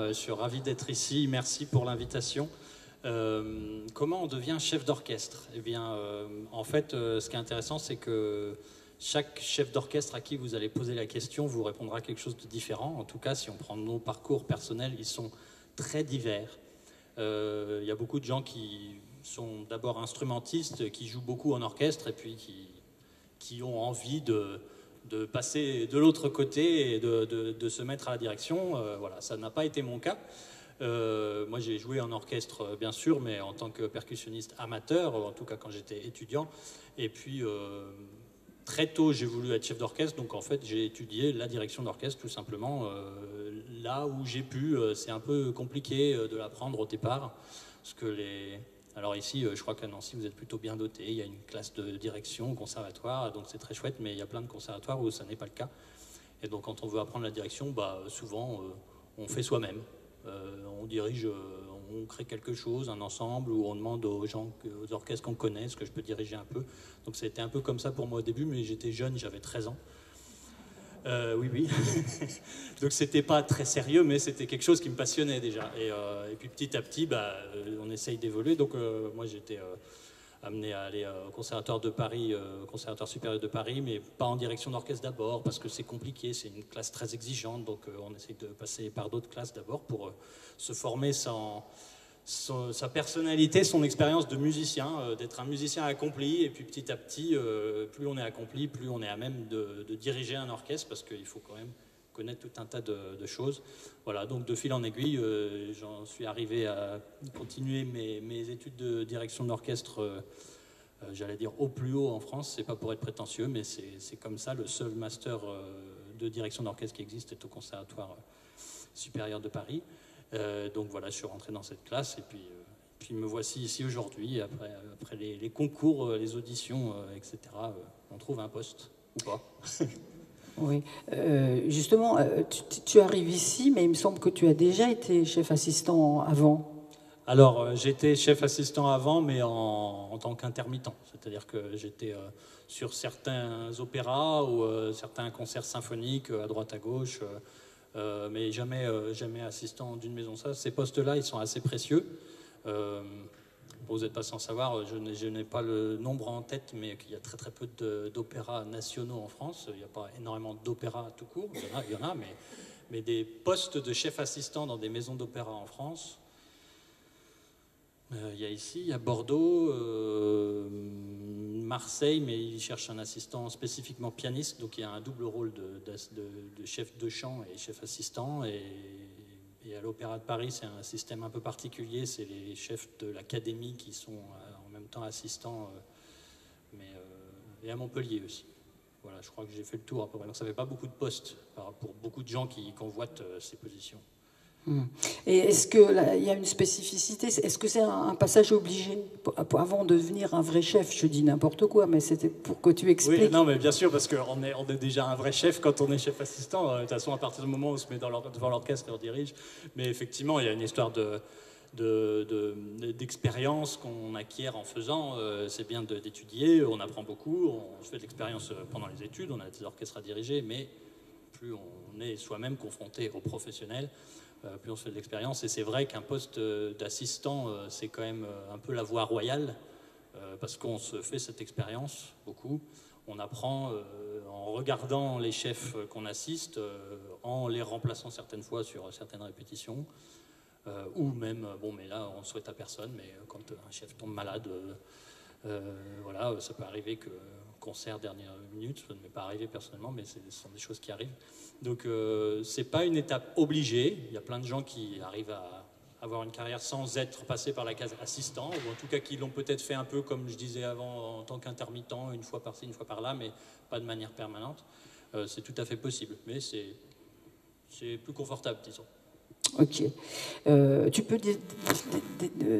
Je suis ravi d'être ici, merci pour l'invitation. Comment on devient chef d'orchestre? Eh bien, en fait, ce qui est intéressant, c'est que chaque chef d'orchestre à qui vous allez poser la question vous répondra quelque chose de différent. En tout cas, si on prend nos parcours personnels, ils sont très divers. Il y a beaucoup de gens qui sont d'abord instrumentistes, qui jouent beaucoup en orchestre et puis qui ont envie de passer de l'autre côté et de se mettre à la direction. Voilà, ça n'a pas été mon cas. Moi, j'ai joué en orchestre, bien sûr, mais en tant que percussionniste amateur, en tout cas quand j'étais étudiant. Et puis, très tôt, j'ai voulu être chef d'orchestre. Donc, en fait, j'ai étudié la direction d'orchestre, tout simplement, là où j'ai pu. C'est un peu compliqué de l'apprendre au départ, parce que Alors ici, je crois qu'à Nancy, vous êtes plutôt bien doté. Il y a une classe de direction au conservatoire, donc c'est très chouette, mais il y a plein de conservatoires où ça n'est pas le cas. Et donc quand on veut apprendre la direction, souvent, on fait soi-même. On dirige, on crée quelque chose, un ensemble, ou on demande aux gens, aux orchestres qu'on connaît, ce que je peux diriger un peu. Donc ça a été un peu comme ça pour moi au début, mais j'étais jeune, j'avais 13 ans. Oui. Donc c'était pas très sérieux, mais c'était quelque chose qui me passionnait déjà. Et puis petit à petit, on essaye d'évoluer. Donc moi j'étais amené à aller au conservatoire de Paris, au conservatoire supérieur de Paris, mais pas en direction d'orchestre d'abord, parce que c'est compliqué, c'est une classe très exigeante. Donc on essaye de passer par d'autres classes d'abord pour se former sa personnalité, son expérience de musicien, d'être un musicien accompli, et puis petit à petit, plus on est accompli, plus on est à même de diriger un orchestre, parce qu'il faut quand même connaître tout un tas de choses. Voilà, donc de fil en aiguille, j'en suis arrivé à continuer mes études de direction d'orchestre, j'allais dire au plus haut en France. C'est pas pour être prétentieux, mais c'est comme ça. Le seul master de direction d'orchestre qui existe est au Conservatoire supérieur de Paris. Donc voilà, je suis rentré dans cette classe et puis me voici ici aujourd'hui. Après les concours, les auditions, etc., on trouve un poste ou pas. Oui, justement, tu arrives ici, mais il me semble que tu as déjà été chef assistant avant. Alors, j'étais chef assistant avant, mais en tant qu'intermittent. C'est-à-dire que j'étais sur certains opéras ou certains concerts symphoniques à droite à gauche, mais jamais assistant d'une maison. Ces postes-là, ils sont assez précieux. Vous n'êtes pas sans savoir, je n'ai pas le nombre en tête, mais qu'il y a très très peu d'opéras nationaux en France. Il n'y a pas énormément d'opéras tout court, il y en a, mais des postes de chef assistant dans des maisons d'opéra en France, il y a ici, il y a Bordeaux, Marseille, mais ils cherchent un assistant spécifiquement pianiste, donc il y a un double rôle de chef de chant et chef assistant. Et à l'Opéra de Paris, c'est un système un peu particulier, c'est les chefs de l'académie qui sont en même temps assistants, et à Montpellier aussi. Voilà, je crois que j'ai fait le tour à peu près. Donc ça ne fait pas beaucoup de postes pour beaucoup de gens qui convoitent ces positions. Et est-ce qu'il y a une spécificité? Est-ce que c'est un passage obligé avant de devenir un vrai chef? Je dis n'importe quoi, mais c'était pour que tu expliques. Oui, non, mais bien sûr, parce qu'on est déjà un vrai chef quand on est chef assistant. De toute façon, à partir du moment où on se met devant l'orchestre et on dirige. Mais effectivement, il y a une histoire d'expérience qu'on acquiert en faisant. C'est bien d'étudier, on apprend beaucoup, on fait de l'expérience pendant les études, on a des orchestres à diriger, mais plus on est soi-même confronté aux professionnels, plus on se fait de l'expérience. Et c'est vrai qu'un poste d'assistant, c'est quand même un peu la voie royale, parce qu'on se fait cette expérience beaucoup. On apprend en regardant les chefs qu'on assiste, en les remplaçant certaines fois sur certaines répétitions, ou même, mais là on ne souhaite à personne, mais quand un chef tombe malade, voilà, ça peut arriver que concert dernière minute, ça ne m'est pas arrivé personnellement, mais ce sont des choses qui arrivent. Donc c'est pas une étape obligée. Il y a plein de gens qui arrivent à avoir une carrière sans être passés par la case assistant, ou en tout cas qui l'ont peut-être fait un peu comme je disais avant en tant qu'intermittent, une fois par-ci, une fois par-là, mais pas de manière permanente. C'est tout à fait possible, mais c'est plus confortable, disons. Ok. Tu peux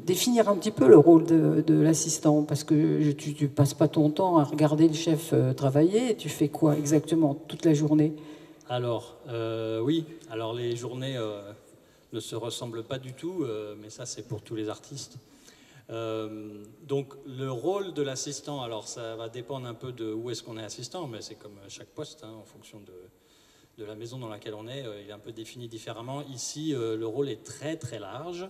définir un petit peu le rôle de l'assistant, parce que tu passes pas ton temps à regarder le chef travailler. Tu fais quoi exactement toute la journée? Alors, oui. Alors les journées ne se ressemblent pas du tout, mais ça c'est pour tous les artistes. Donc le rôle de l'assistant, alors ça va dépendre un peu de où est-ce qu'on est assistant, mais c'est comme chaque poste, hein, en fonction de la maison dans laquelle on est, il est un peu défini différemment. Ici, le rôle est très très large,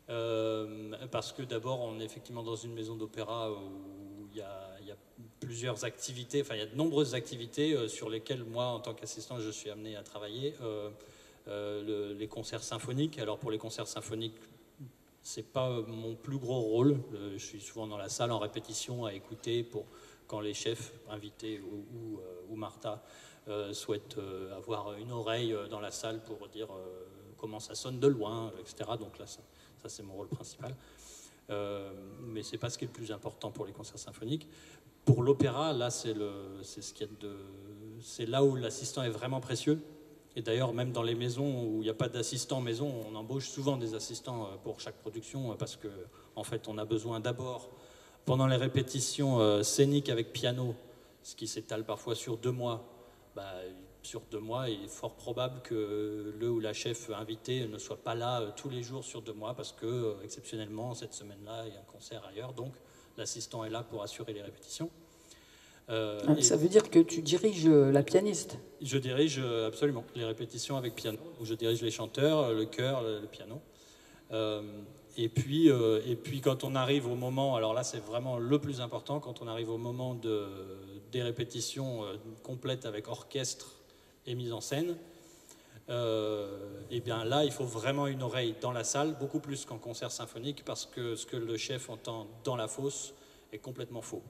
parce que d'abord, on est effectivement dans une maison d'opéra où il y a plusieurs activités, enfin il y a de nombreuses activités sur lesquelles moi, en tant qu'assistant, je suis amené à travailler. Les concerts symphoniques. Alors pour les concerts symphoniques, c'est pas mon plus gros rôle. Je suis souvent dans la salle en répétition à écouter pour quand les chefs invités ou Martha souhaitent avoir une oreille dans la salle pour dire comment ça sonne de loin, etc. Donc là, ça c'est mon rôle principal. Mais c'est pas ce qui est le plus important pour les concerts symphoniques. Pour l'opéra, là, c'est là où l'assistant est vraiment précieux. Et d'ailleurs, même dans les maisons où il n'y a pas d'assistant maison, on embauche souvent des assistants pour chaque production parce que, en fait, on a besoin d'abord, pendant les répétitions scéniques avec piano, ce qui s'étale parfois sur 2 mois, sur 2 mois, il est fort probable que le ou la chef invité ne soit pas là tous les jours sur 2 mois parce que, exceptionnellement, cette semaine-là, il y a un concert ailleurs. Donc, l'assistant est là pour assurer les répétitions. Ça veut dire que tu diriges la pianiste? Je dirige absolument les répétitions avec piano. Donc je dirige les chanteurs, le chœur, le piano. Et puis quand on arrive au moment, alors là c'est vraiment le plus important, quand on arrive au moment des répétitions complètes avec orchestre et mise en scène, et bien là il faut vraiment une oreille dans la salle, beaucoup plus qu'en concert symphonique, parce que ce que le chef entend dans la fosse est complètement faux.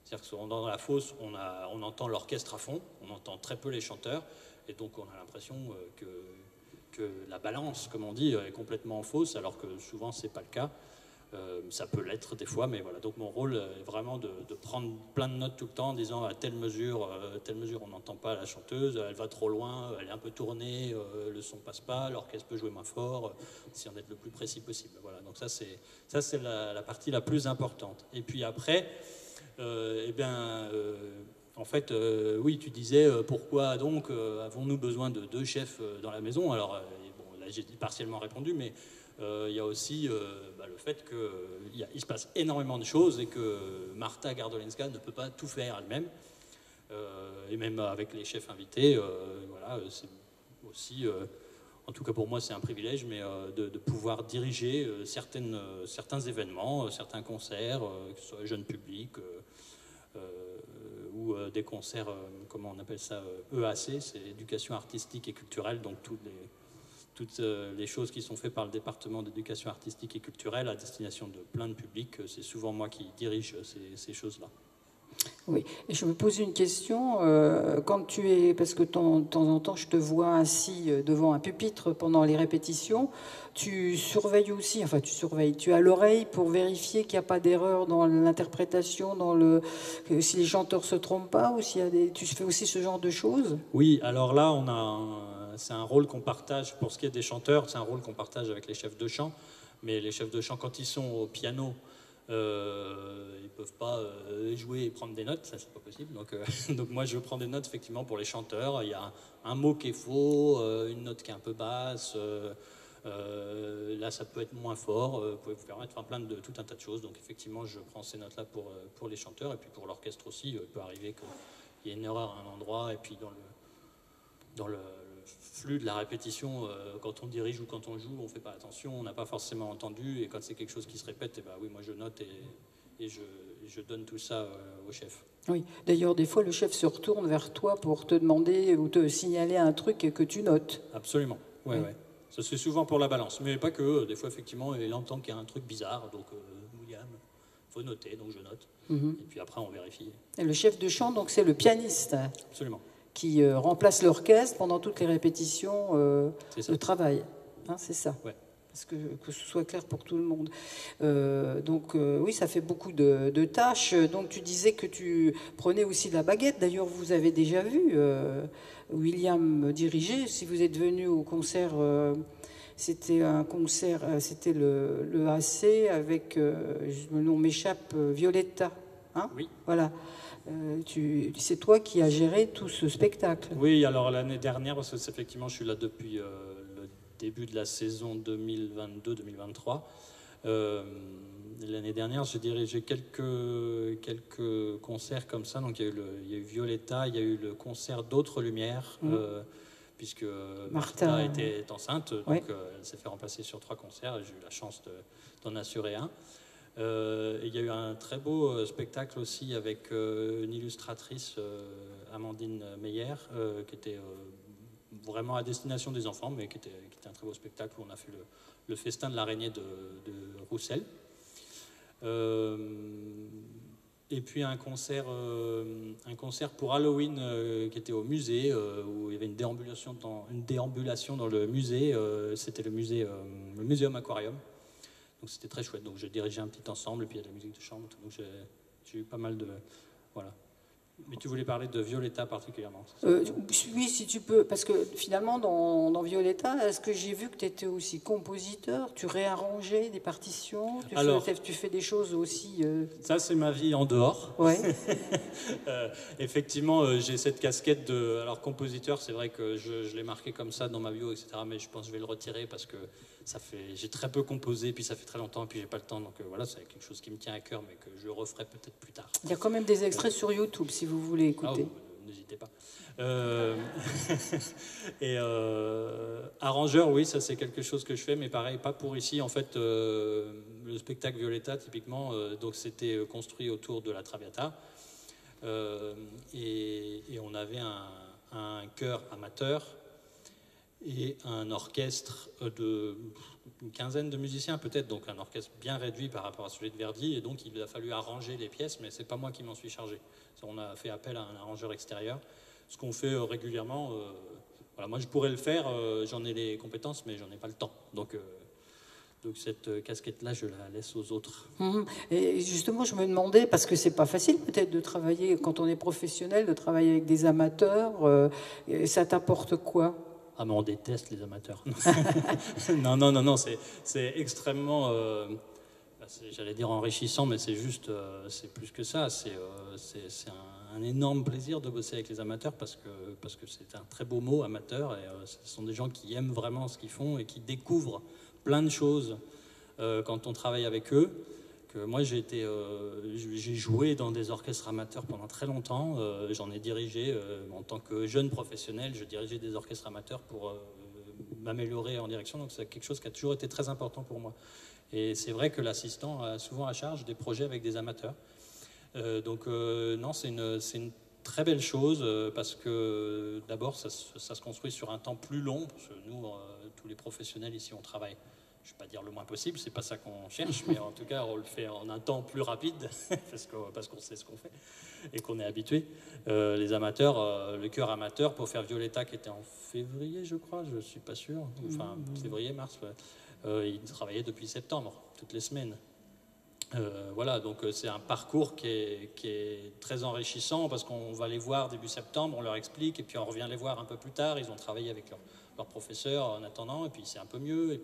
C'est-à-dire que dans la fosse, on entend l'orchestre à fond, on entend très peu les chanteurs, et donc on a l'impression que la balance, comme on dit, est complètement fausse, alors que souvent c'est pas le cas. Ça peut l'être des fois, mais voilà. Donc mon rôle est vraiment de prendre plein de notes tout le temps en disant à telle mesure on n'entend pas la chanteuse, elle va trop loin, elle est un peu tournée, le son passe pas, l'orchestre peut jouer moins fort, si on est le plus précis possible. Voilà. Donc ça c'est la partie la plus importante. Et puis après, en fait, oui, tu disais pourquoi donc avons-nous besoin de 2 chefs dans la maison? Alors bon, là j'ai partiellement répondu, mais il y a aussi le fait qu'il se passe énormément de choses et que Martha Gardolenska ne peut pas tout faire elle-même. Et même avec les chefs invités, voilà, c'est aussi, en tout cas pour moi c'est un privilège, mais de pouvoir diriger certains événements, certains concerts, que ce soit jeune public ou des concerts, comment on appelle ça, EAC, c'est éducation artistique et culturelle, donc toutes les choses qui sont faites par le département d'éducation artistique et culturelle à destination de plein de publics, c'est souvent moi qui dirige ces choses-là. Oui, et je me pose une question, quand tu es, parce que de temps en temps je te vois assis devant un pupitre pendant les répétitions, tu surveilles aussi, enfin tu as l'oreille pour vérifier qu'il n'y a pas d'erreur dans l'interprétation, si les chanteurs se trompent pas, ou tu fais aussi ce genre de choses? Oui, alors là c'est un rôle qu'on partage, pour ce qui est des chanteurs, c'est un rôle qu'on partage avec les chefs de chant, mais les chefs de chant quand ils sont au piano, ils ne peuvent pas jouer et prendre des notes, ça c'est pas possible. Donc moi je prends des notes effectivement pour les chanteurs. Il y a un mot qui est faux, une note qui est un peu basse, là ça peut être moins fort, vous pouvez vous permettre tout un tas de choses. Donc effectivement je prends ces notes là pour les chanteurs, et puis pour l'orchestre aussi, il peut arriver qu'il y ait une erreur à un endroit, et puis dans le flux de la répétition, quand on dirige ou quand on joue, on ne fait pas attention, on n'a pas forcément entendu, et quand c'est quelque chose qui se répète, oui, moi je note et je donne tout ça au chef. Oui, d'ailleurs des fois le chef se retourne vers toi pour te demander ou te signaler un truc que tu notes. Absolument, oui. Ça c'est souvent pour la balance, mais pas que, des fois effectivement il entend qu'il y a un truc bizarre, donc William, il faut noter, donc je note, et puis après on vérifie. Et le chef de chant, donc c'est le pianiste. Absolument. Qui remplace l'orchestre pendant toutes les répétitions de travail. Hein, c'est ça. Ouais. Parce que ce soit clair pour tout le monde. Oui, ça fait beaucoup de tâches. Donc tu disais que tu prenais aussi de la baguette. D'ailleurs, vous avez déjà vu William diriger. Si vous êtes venu au concert, c'était un concert, c'était le AC avec, le nom m'échappe, Violetta. Hein, oui. Voilà. C'est toi qui as géré tout ce spectacle. Oui, alors l'année dernière, parce que effectivement je suis là depuis le début de la saison 2022-2023, L'année dernière, j'ai dirigé quelques concerts comme ça. Donc, il y a eu Violetta, il y a eu le concert d'Autres Lumières, puisque Martha était enceinte. Donc, elle s'est fait remplacer sur 3 concerts et j'ai eu la chance d'en assurer un. Il y a eu un très beau spectacle aussi avec une illustratrice, Amandine Meyer, qui était vraiment à destination des enfants, mais qui était un très beau spectacle où on a fait le festin de l'araignée de Roussel. Et puis un concert pour Halloween qui était au musée, où il y avait une déambulation dans le musée. C'était le Muséum Aquarium. Donc c'était très chouette. Donc j'ai dirigé un petit ensemble, et puis il y a de la musique de chambre. Donc j'ai eu pas mal de... Voilà. Mais tu voulais parler de Violetta particulièrement? Oui, si tu peux, parce que finalement, dans Violetta, est-ce que j'ai vu que tu étais aussi compositeur? Tu réarrangeais des partitions? Tu fais des choses aussi... Ça, c'est ma vie en dehors. Ouais. Effectivement, j'ai cette casquette de... Alors, compositeur, c'est vrai que je l'ai marqué comme ça dans ma bio, etc. Mais je pense que je vais le retirer parce que j'ai très peu composé, puis ça fait très longtemps, puis j'ai pas le temps. Donc voilà, c'est quelque chose qui me tient à cœur, mais que je referai peut-être plus tard. Il y a quand même des extraits sur YouTube, si vous voulez écouter. N'hésitez pas. Et arrangeur, oui, ça c'est quelque chose que je fais, mais pareil, pas pour ici. En fait, le spectacle Violetta, typiquement, donc c'était construit autour de la Traviata. Et on avait un chœur amateur et un orchestre une quinzaine de musiciens peut-être, donc un orchestre bien réduit par rapport à celui de Verdi, et donc il a fallu arranger les pièces, mais c'est pas moi qui m'en suis chargé. On a fait appel à un arrangeur extérieur, ce qu'on fait régulièrement. Voilà, moi je pourrais le faire, j'en ai les compétences, mais j'en ai pas le temps. Donc cette casquette-là, je la laisse aux autres. Et justement, je me demandais, parce que c'est pas facile peut-être de travailler, quand on est professionnel, de travailler avec des amateurs, ça t'apporte quoi? Ah, mais on déteste les amateurs. Non, c'est extrêmement, j'allais dire enrichissant, mais c'est juste, c'est plus que ça. C'est un énorme plaisir de bosser avec les amateurs parce que c'est un très beau mot, amateur, et ce sont des gens qui aiment vraiment ce qu'ils font et qui découvrent plein de choses quand on travaille avec eux. Moi, j'ai joué dans des orchestres amateurs pendant très longtemps. J'en ai dirigé en tant que jeune professionnel. Je dirigeais des orchestres amateurs pour m'améliorer en direction. Donc, c'est quelque chose qui a toujours été très important pour moi. Et c'est vrai que l'assistant a souvent à charge des projets avec des amateurs. Non, c'est une très belle chose parce que d'abord, ça se construit sur un temps plus long. Parce que nous, tous les professionnels ici, on travaille. Je ne vais pas dire le moins possible, c'est pas ça qu'on cherche, mais en tout cas, on le fait en un temps plus rapide, parce qu'on sait ce qu'on fait et qu'on est habitué. Les amateurs, le chœur amateur, pour faire Violetta, qui était en février, je crois, je ne suis pas sûr, enfin février, mars, ils travaillaient depuis septembre, toutes les semaines. Voilà, donc c'est un parcours qui est très enrichissant, parce qu'on va les voir début septembre, on leur explique, et puis on revient les voir un peu plus tard, ils ont travaillé avec leur professeur en attendant, et puis c'est un peu mieux, et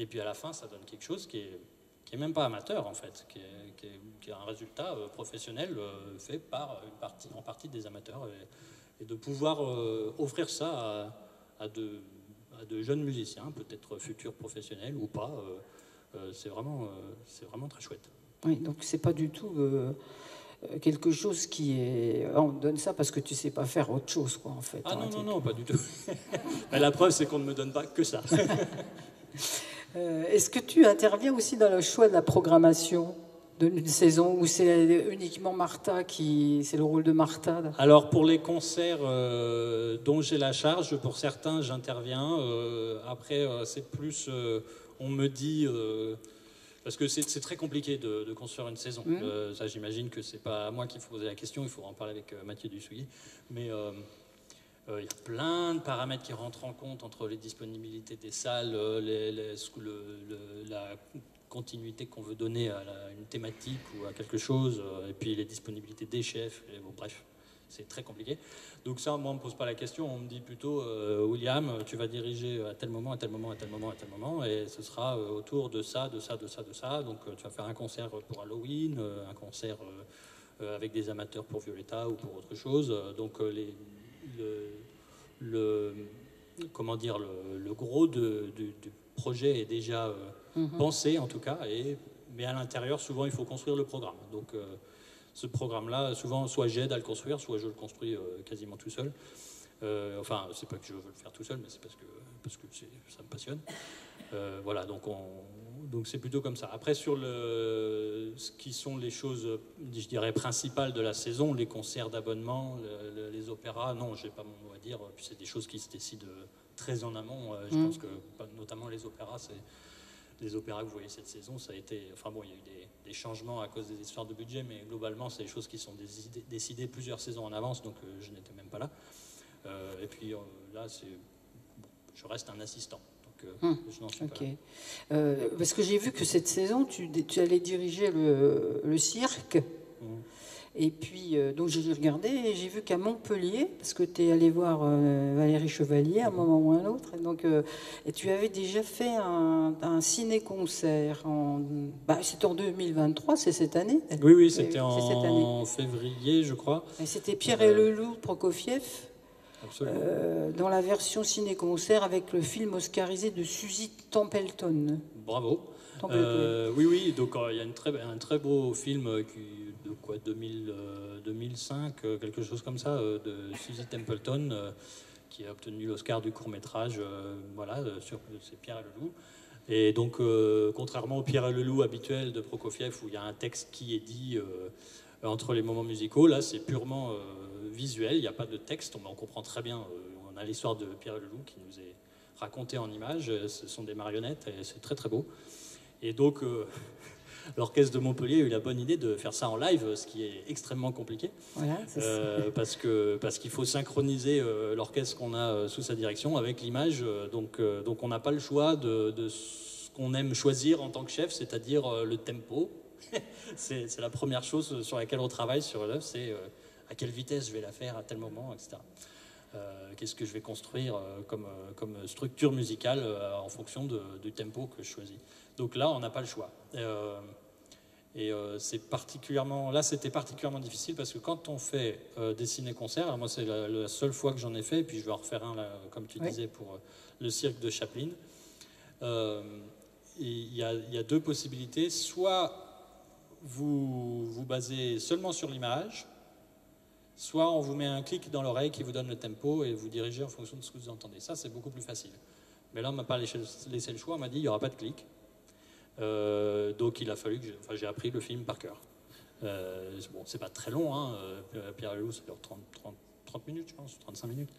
puis à la fin, ça donne quelque chose qui est même pas amateur, en fait, qui est un résultat professionnel fait en partie des amateurs, et de pouvoir offrir ça à de jeunes musiciens, peut-être futurs professionnels ou pas, c'est vraiment très chouette. Oui, donc c'est pas du tout quelque chose qui est... On te donne ça parce que tu sais pas faire autre chose, quoi, en fait. Ah non, pas du tout. La preuve, c'est qu'on ne me donne pas que ça. Est-ce que tu interviens aussi dans le choix de la programmation d'une saison, ou c'est uniquement Martha c'est le rôle de Martha? Alors pour les concerts dont j'ai la charge, pour certains j'interviens. Après c'est plus, on me dit, parce que c'est très compliqué de construire une saison. Ça, j'imagine que c'est pas à moi qu'il faut poser la question, il faut en parler avec Mathieu Dussouilly. Mais il y a plein de paramètres qui rentrent en compte entre les disponibilités des salles, la continuité qu'on veut donner à une thématique ou à quelque chose, et puis les disponibilités des chefs, bref, c'est très compliqué. Donc ça, moi, on ne me pose pas la question, on me dit plutôt William, tu vas diriger à tel moment, à tel moment, à tel moment, à tel moment, et ce sera autour de ça, de ça, de ça, de ça. Donc tu vas faire un concert pour Halloween, un concert avec des amateurs pour Violetta ou pour autre chose. Donc comment dire, le gros du projet est déjà pensé en tout cas, mais à l'intérieur, souvent, il faut construire le programme. Donc, ce programme-là, souvent, soit j'aide à le construire, soit je le construis quasiment tout seul. Enfin, c'est pas que je veux le faire tout seul, mais c'est parce que ça me passionne. Voilà, donc c'est plutôt comme ça. Après, sur ce qui sont les choses, je dirais, principales de la saison, les concerts d'abonnement, les opéras, non, j'ai pas mon mot à dire. Puis c'est des choses qui se décident très en amont. Je pense que, notamment les opéras, les opéras que vous voyez cette saison, ça a été... Enfin bon, il y a eu des changements à cause des histoires de budget, mais globalement, c'est des choses qui sont décidées plusieurs saisons en avance, donc je n'étais même pas là. Et puis là, je reste un assistant. Je n'en suis pas là. Parce que j'ai vu que cette saison, tu allais diriger le cirque. Et puis, donc j'ai regardé et j'ai vu qu'à Montpellier, parce que tu es allé voir Valérie Chevalier à un moment ou à un autre, et tu avais déjà fait un ciné-concert. C'était en 2023, c'est cette année? Oui, c'était en février, je crois. C'était Pierre et le Loup, Prokofiev. Absolument. Dans la version ciné-concert avec le film oscarisé de Suzy Templeton. Bravo. Oui, donc il y a un très beau film de quoi, 2005, quelque chose comme ça, de Suzy Templeton, qui a obtenu l'Oscar du court-métrage, c'est Pierre et le Loup. Et donc, contrairement au Pierre et le Loup habituel de Prokofiev, où il y a un texte qui est dit entre les moments musicaux, là c'est purement visuel, il n'y a pas de texte, on comprend très bien, on a l'histoire de Pierre et le Loup qui nous est racontée en images, ce sont des marionnettes et c'est très très beau. Et donc l'orchestre de Montpellier a eu la bonne idée de faire ça en live, ce qui est extrêmement compliqué, voilà, parce qu'il faut synchroniser l'orchestre qu'on a sous sa direction avec l'image, donc on n'a pas le choix de ce qu'on aime choisir en tant que chef, c'est-à-dire le tempo. C'est la première chose sur laquelle on travaille sur l'œuvre, c'est à quelle vitesse je vais la faire à tel moment, etc. Qu'est-ce que je vais construire comme structure musicale en fonction du tempo que je choisis. Donc là, on n'a pas le choix. C'était particulièrement difficile parce que quand on fait des ciné-concerts, moi c'est la seule fois que j'en ai fait, et puis je vais en refaire un, là, comme tu disais, pour le cirque de Chaplin. Il y a deux possibilités. Soit vous vous basez seulement sur l'image, soit on vous met un clic dans l'oreille qui vous donne le tempo et vous dirigez en fonction de ce que vous entendez. Ça, c'est beaucoup plus facile. Mais là, on ne m'a pas laissé le choix. On m'a dit, il n'y aura pas de clic. Donc, il a fallu que j'ai appris le film par cœur. Bon, c'est pas très long. Hein. Pierre et le Loup, ça dure 30 minutes, je pense, 35 minutes.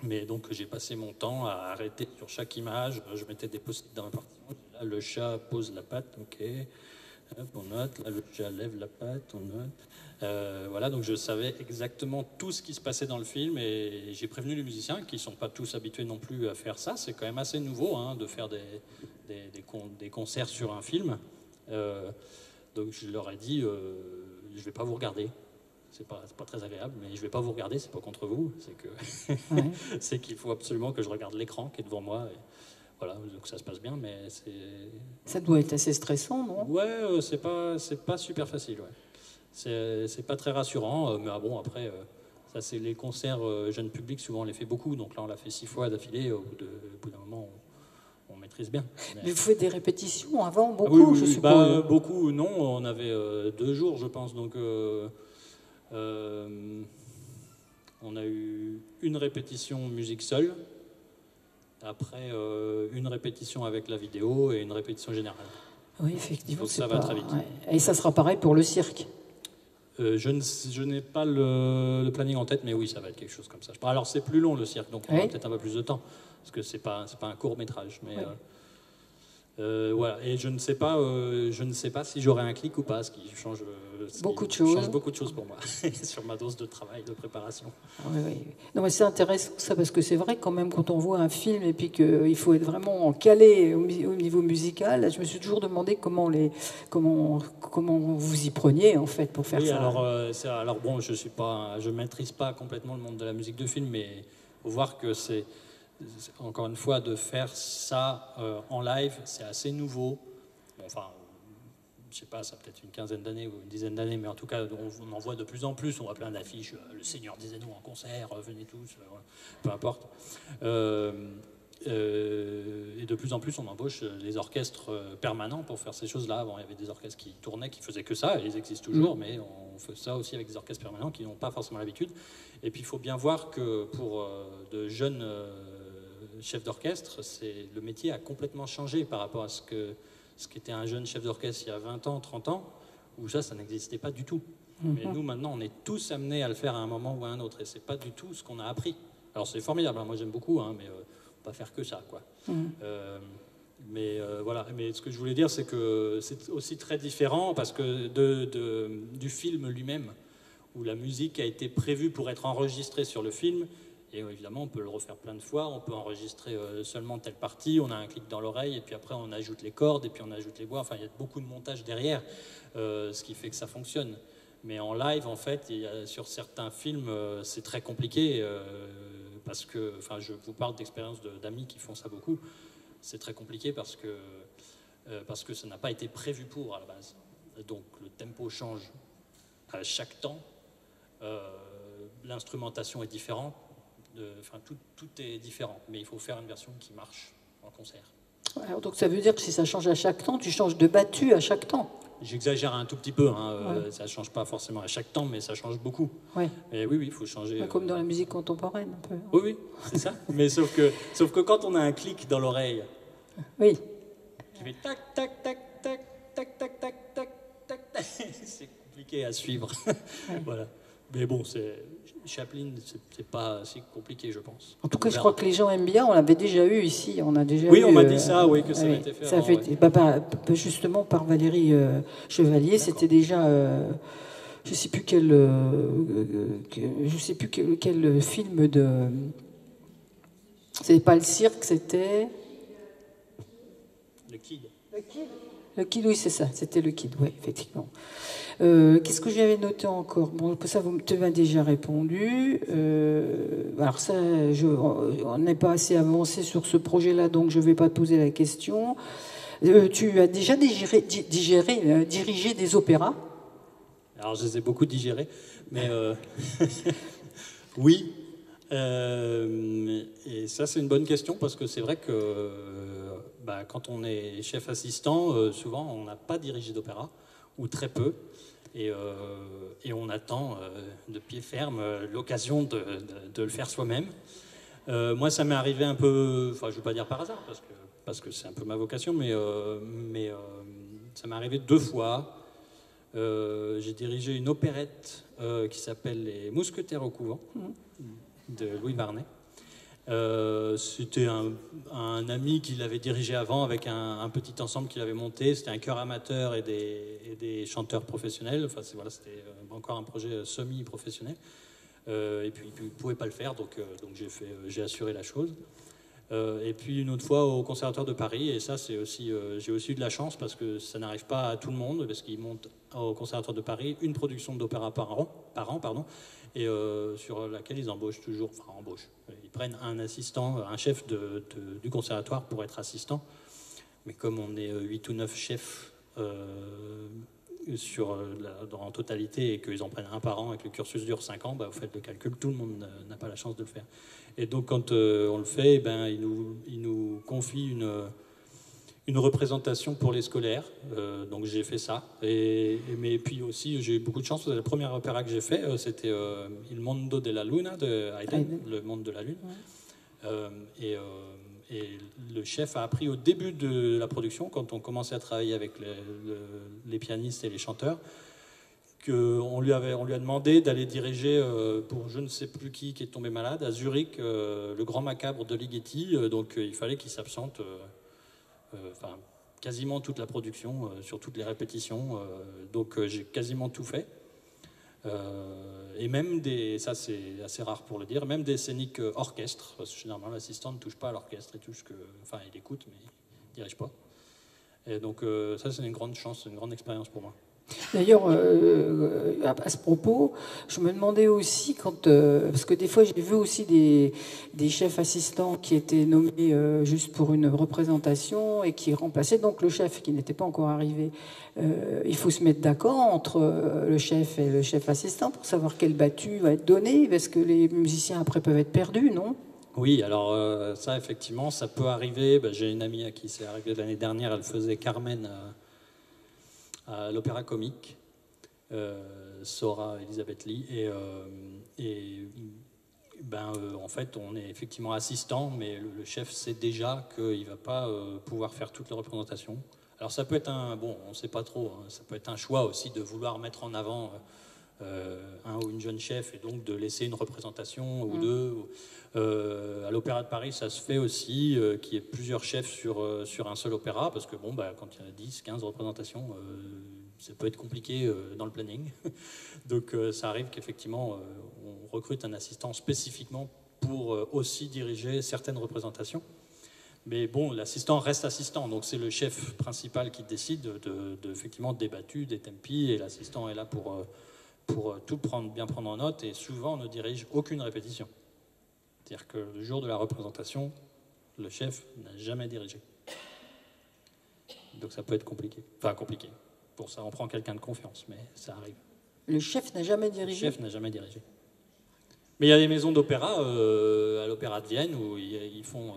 Mais donc, j'ai passé mon temps à arrêter sur chaque image. Je mettais des post-it dans ma partition. Là, le chat pose la patte, ok. Hop, on note. Là, le chat lève la patte, on note. Voilà, donc je savais exactement tout ce qui se passait dans le film et j'ai prévenu les musiciens qui ne sont pas tous habitués non plus à faire ça. C'est quand même assez nouveau de faire des concerts sur un film. Donc je leur ai dit, je ne vais pas vous regarder. C'est pas très agréable, mais je ne vais pas vous regarder, c'est pas contre vous. C'est qu'il faut absolument que je regarde l'écran qui est devant moi. Et voilà, donc ça se passe bien, mais c'est... Ça doit être assez stressant, non? Ouais, c'est pas super facile, ouais. C'est pas très rassurant, mais bon, après, ça c'est les concerts jeunes publics, souvent on les fait beaucoup, donc là on l'a fait 6 fois d'affilée, au bout d'un moment on maîtrise bien. Mais vous faites des répétitions avant, beaucoup, je suppose. Beaucoup, non, on avait 2 jours, je pense, donc on a eu une répétition musique seule, après une répétition avec la vidéo et une répétition générale. Oui, effectivement. Donc ça va très vite. Ouais. Et ça sera pareil pour le cirque? Je n'ai pas le planning en tête, mais oui, ça va être quelque chose comme ça. Alors c'est plus long le cirque, donc on aura peut-être un peu plus de temps, parce que c'est pas un court métrage. Mais voilà. Et je ne sais pas si j'aurai un clic ou pas, ce qui change beaucoup de choses pour moi sur ma dose de travail, de préparation. Oui. Non, mais c'est intéressant ça, parce que c'est vrai quand même quand on voit un film et puis qu'il faut être vraiment calé au niveau musical. Je me suis toujours demandé comment vous y preniez en fait pour faire ça. Alors bon, je maîtrise pas complètement le monde de la musique de film, mais faut voir que c'est encore une fois, de faire ça en live, c'est assez nouveau. Bon, enfin, je sais pas, ça a peut-être une quinzaine d'années ou une dizaine d'années, mais en tout cas, on en voit de plus en plus. On voit plein d'affiches, le Seigneur des Anneaux en concert, venez tous, peu importe. Et de plus en plus, on embauche les orchestres permanents pour faire ces choses-là. Avant, il y avait des orchestres qui tournaient, qui faisaient que ça, et ils existent toujours, mais on fait ça aussi avec des orchestres permanents qui n'ont pas forcément l'habitude. Et puis, il faut bien voir que pour de jeunes chefs d'orchestre, le métier a complètement changé par rapport à ce qu'était un jeune chef d'orchestre il y a 20 ans, 30 ans, où ça n'existait pas du tout. Mais nous, maintenant, on est tous amenés à le faire à un moment ou à un autre, et c'est pas du tout ce qu'on a appris. Alors, c'est formidable, hein, moi j'aime beaucoup, hein, mais pas faire que ça, quoi. Voilà. Mais ce que je voulais dire, c'est que c'est aussi très différent parce que du film lui-même, où la musique a été prévue pour être enregistrée sur le film, et évidemment on peut le refaire plein de fois, on peut enregistrer seulement telle partie, on a un clic dans l'oreille, et puis après on ajoute les cordes, et puis on ajoute les voix, enfin il y a beaucoup de montage derrière, ce qui fait que ça fonctionne. Mais en live, en fait, sur certains films, c'est très compliqué, parce que, enfin, je vous parle d'expériences d'amis qui font ça beaucoup, c'est très compliqué parce que ça n'a pas été prévu pour à la base. Donc le tempo change à chaque temps, l'instrumentation est différente, enfin, tout est différent, mais il faut faire une version qui marche en concert. Alors, donc ça veut dire que si ça change à chaque temps, tu changes de battu à chaque temps. J'exagère un tout petit peu, hein. Ça ne change pas forcément à chaque temps, mais ça change beaucoup. Ouais. Et oui, il faut changer. Comme dans la musique contemporaine, un peu. Oui, c'est ça. Mais sauf que quand on a un clic dans l'oreille, oui, qui fait tac, tac, tac, tac, tac, tac, tac, tac, tac, tac, c'est compliqué à suivre. Ouais. Voilà. Mais bon, Chaplin, c'est pas si compliqué, je pense. En tout cas, je crois que les gens aiment bien. On l'avait déjà eu ici. On a déjà on m'a dit ça, oui, que ça avait été fait. Ça avant, justement par Valérie Chevalier. C'était déjà, je sais plus quel film de. C'était pas le cirque, c'était. Le Kid. Le Kid, oui, c'est ça. C'était le Kid, oui, effectivement. Qu'est-ce que j'avais noté encore? Bon, ça, vous m'avez déjà répondu. Alors ça, on n'est pas assez avancé sur ce projet-là, donc je ne vais pas te poser la question. Tu as déjà dirigé des opéras? Alors, je les ai beaucoup digérés, mais oui. Et ça, c'est une bonne question, parce que c'est vrai que quand on est chef assistant, souvent, on n'a pas dirigé d'opéra, ou très peu. Et on attend de pied ferme l'occasion de le faire soi-même. Moi, ça m'est arrivé un peu, enfin, je ne veux pas dire par hasard, parce que c'est un peu ma vocation, mais ça m'est arrivé 2 fois. J'ai dirigé une opérette qui s'appelle Les Mousquetaires au couvent, de Louis Varnet. C'était un ami qui l'avait dirigé avant avec un petit ensemble qu'il avait monté. C'était un chœur amateur et des chanteurs professionnels. Enfin, c'était encore un projet semi-professionnel. Et puis, il ne pouvait pas le faire, donc j'ai assuré la chose. Et puis, une autre fois, au Conservatoire de Paris. Et ça, j'ai aussi eu de la chance, parce que ça n'arrive pas à tout le monde, parce qu'ils montent au Conservatoire de Paris une production d'opéra par an, et sur laquelle ils embauchent toujours, ils prennent un assistant, un chef du conservatoire pour être assistant, mais comme on est 8 ou 9 chefs en totalité, et qu'ils en prennent un par an et que le cursus dure 5 ans, vous faites le calcul, tout le monde n'a pas la chance de le faire. Et donc quand on le fait, ils nous confient une représentation pour les scolaires, donc j'ai fait ça. Mais puis aussi, j'ai eu beaucoup de chance, parce que le premier opéra que j'ai fait, c'était Il Mondo della Luna de Haydn, Le Monde de la Lune. Ouais. Et le chef a appris au début de la production, quand on commençait à travailler avec les pianistes et les chanteurs, qu'on lui a demandé d'aller diriger pour je ne sais plus qui est tombé malade, à Zurich, le Grand Macabre de Ligeti. Donc il fallait qu'il s'absente quasiment toute la production, sur toutes les répétitions. Donc j'ai quasiment tout fait. Et même ça c'est assez rare pour le dire, même des scéniques orchestres, parce que généralement l'assistant ne touche pas à l'orchestre, il écoute mais il dirige pas. Et donc ça c'est une grande chance, une grande expérience pour moi. D'ailleurs, à ce propos, je me demandais aussi, parce que des fois j'ai vu aussi des chefs assistants qui étaient nommés juste pour une représentation et qui remplaçaient donc le chef qui n'était pas encore arrivé. Il faut se mettre d'accord entre le chef et le chef assistant pour savoir quel battu va être donné, parce que les musiciens après peuvent être perdus, non ? Oui, alors ça, effectivement, ça peut arriver. Ben, j'ai une amie à qui c'est arrivé l'année dernière, elle faisait Carmen à l'Opéra Comique, Sora Elisabeth Lee, et en fait, on est effectivement assistant, mais le chef sait déjà qu'il ne va pas pouvoir faire toutes les représentations. Alors ça peut être on ne sait pas trop, hein, ça peut être un choix aussi de vouloir mettre en avant un ou une jeune chef et donc de laisser une représentation ou deux. À l'Opéra de Paris, ça se fait aussi qu'il y ait plusieurs chefs sur un seul opéra, parce que quand il y a 10, 15 représentations, ça peut être compliqué dans le planning. Donc ça arrive qu'effectivement, on recrute un assistant spécifiquement pour aussi diriger certaines représentations. Mais bon, l'assistant reste assistant, donc c'est le chef principal qui décide effectivement des battues, des tempi, et l'assistant est là pour tout bien prendre en note, et souvent on ne dirige aucune répétition. C'est-à-dire que le jour de la représentation, le chef n'a jamais dirigé. Donc ça peut être compliqué. Enfin, compliqué. Pour ça, on prend quelqu'un de confiance, mais ça arrive. Le chef n'a jamais dirigé ? Le chef n'a jamais dirigé. Mais il y a des maisons d'opéra, à l'Opéra de Vienne, où ils font...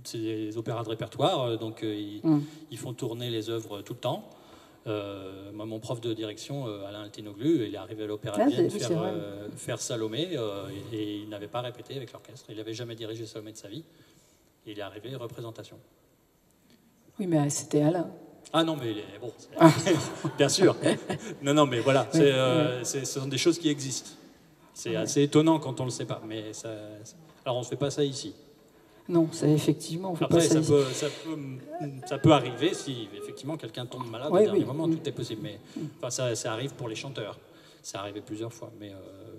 c'est des opéras de répertoire, donc ils font tourner les œuvres tout le temps. Moi, mon prof de direction, Alain Altinoglu, il est arrivé à l'Opéra de Vienne faire Salomé, et il n'avait pas répété avec l'orchestre. Il n'avait jamais dirigé Salomé de sa vie. Et il est arrivé représentation. Oui, mais c'était Alain. Ah non, mais bon, bien sûr. Non, mais voilà, ce sont des choses qui existent. C'est assez étonnant quand on ne le sait pas. Mais alors, on ne fait pas ça ici. Non, ça, effectivement, on fait après, pas ça. Ça peut arriver si effectivement quelqu'un tombe malade au dernier moment, tout est possible. Mais ça arrive pour les chanteurs. Ça arrivé plusieurs fois, mais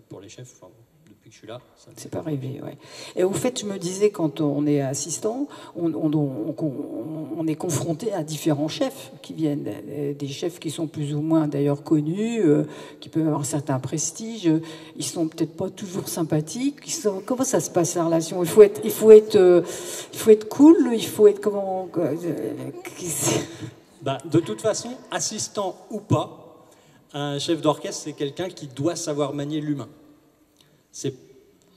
pour les chefs, depuis que je suis là, c'est pas arrivé. Ouais. Et au fait, je me disais, quand on est assistant, on est confronté à différents chefs qui viennent, des chefs qui sont plus ou moins d'ailleurs connus, qui peuvent avoir un certain prestige. Ils sont peut-être pas toujours sympathiques. Comment ça se passe la relation ? Il faut être cool. Il faut être comment ? De toute façon, assistant ou pas, un chef d'orchestre, c'est quelqu'un qui doit savoir manier l'humain.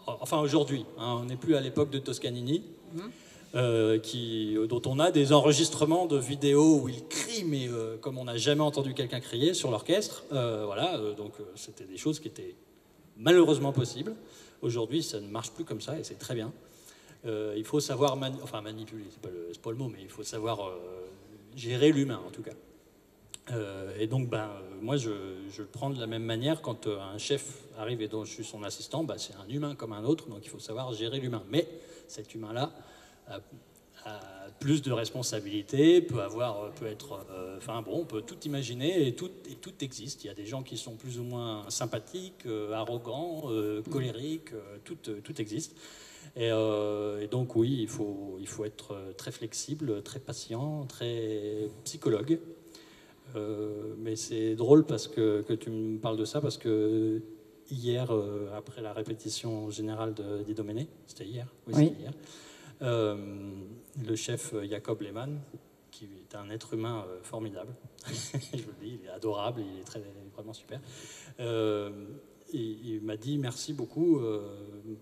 Enfin, aujourd'hui, on n'est plus à l'époque de Toscanini, dont on a des enregistrements de vidéos où il crie, mais comme on n'a jamais entendu quelqu'un crier sur l'orchestre. Donc c'était des choses qui étaient malheureusement possibles. Aujourd'hui, ça ne marche plus comme ça, et c'est très bien. Il faut savoir manipuler, c'est pas le mot, mais il faut savoir gérer l'humain, en tout cas. Et donc, moi, je le prends de la même manière quand un chef arrive et dont je suis son assistant. C'est un humain comme un autre, donc il faut savoir gérer l'humain. Mais cet humain-là a plus de responsabilités, on peut tout imaginer et tout existe. Il y a des gens qui sont plus ou moins sympathiques, arrogants, colériques, tout existe. Et donc, oui, il faut être très flexible, très patient, très psychologue. Mais c'est drôle que tu me parles de ça, parce que hier, après la répétition générale d'Idoménée, c'était hier, c'était hier, le chef Jacob Lehmann, qui est un être humain formidable, je vous le dis, il est adorable, il est vraiment super, il m'a dit merci beaucoup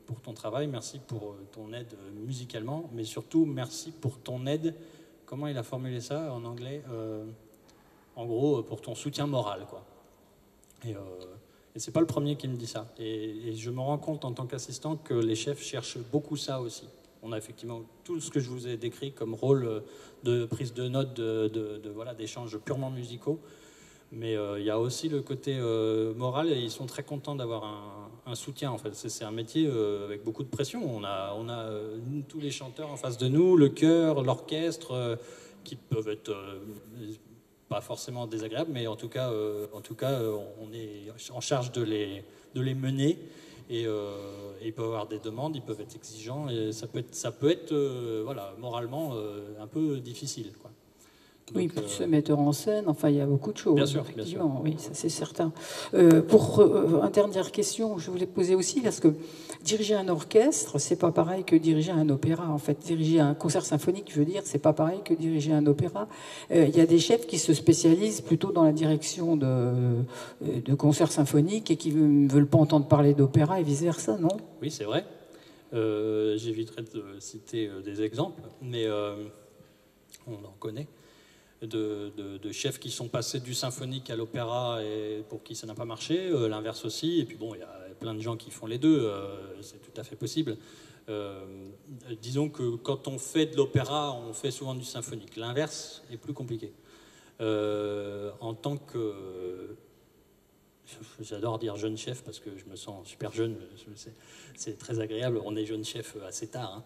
pour ton travail, merci pour ton aide musicalement, mais surtout merci pour ton aide, comment il a formulé ça en anglais, en gros, pour ton soutien moral, quoi. Et c'est pas le premier qui me dit ça. Et je me rends compte en tant qu'assistant que les chefs cherchent beaucoup ça aussi. On a effectivement tout ce que je vous ai décrit comme rôle de prise de notes, d'échanges purement musicaux. Mais il y a aussi le côté moral, et ils sont très contents d'avoir un soutien. En fait, c'est un métier avec beaucoup de pression. On a tous les chanteurs en face de nous, le chœur, l'orchestre, qui peuvent être pas forcément désagréables, mais en tout cas, on est en charge de les mener. Et ils peuvent avoir des demandes, ils peuvent être exigeants, et ça peut être moralement un peu difficile, quoi. Donc, oui, plus metteur en scène, enfin il y a beaucoup de choses. Bien sûr, effectivement, bien sûr. Oui, ça c'est certain. Pour une dernière question, je voulais poser aussi, parce que diriger un orchestre, c'est pas pareil que diriger un opéra. En fait, diriger un concert symphonique, je veux dire, c'est pas pareil que diriger un opéra. Il y a des chefs qui se spécialisent plutôt dans la direction de concerts symphoniques et qui ne veulent pas entendre parler d'opéra et vice versa, non ? Oui, c'est vrai. J'éviterai de citer des exemples, mais on en connaît, de chefs qui sont passés du symphonique à l'opéra et pour qui ça n'a pas marché, l'inverse aussi, et puis bon, il y a plein de gens qui font les deux, c'est tout à fait possible. Disons que quand on fait de l'opéra, on fait souvent du symphonique. L'inverse est plus compliqué. En tant que... J'adore dire jeune chef parce que je me sens super jeune, c'est très agréable, on est jeune chef assez tard.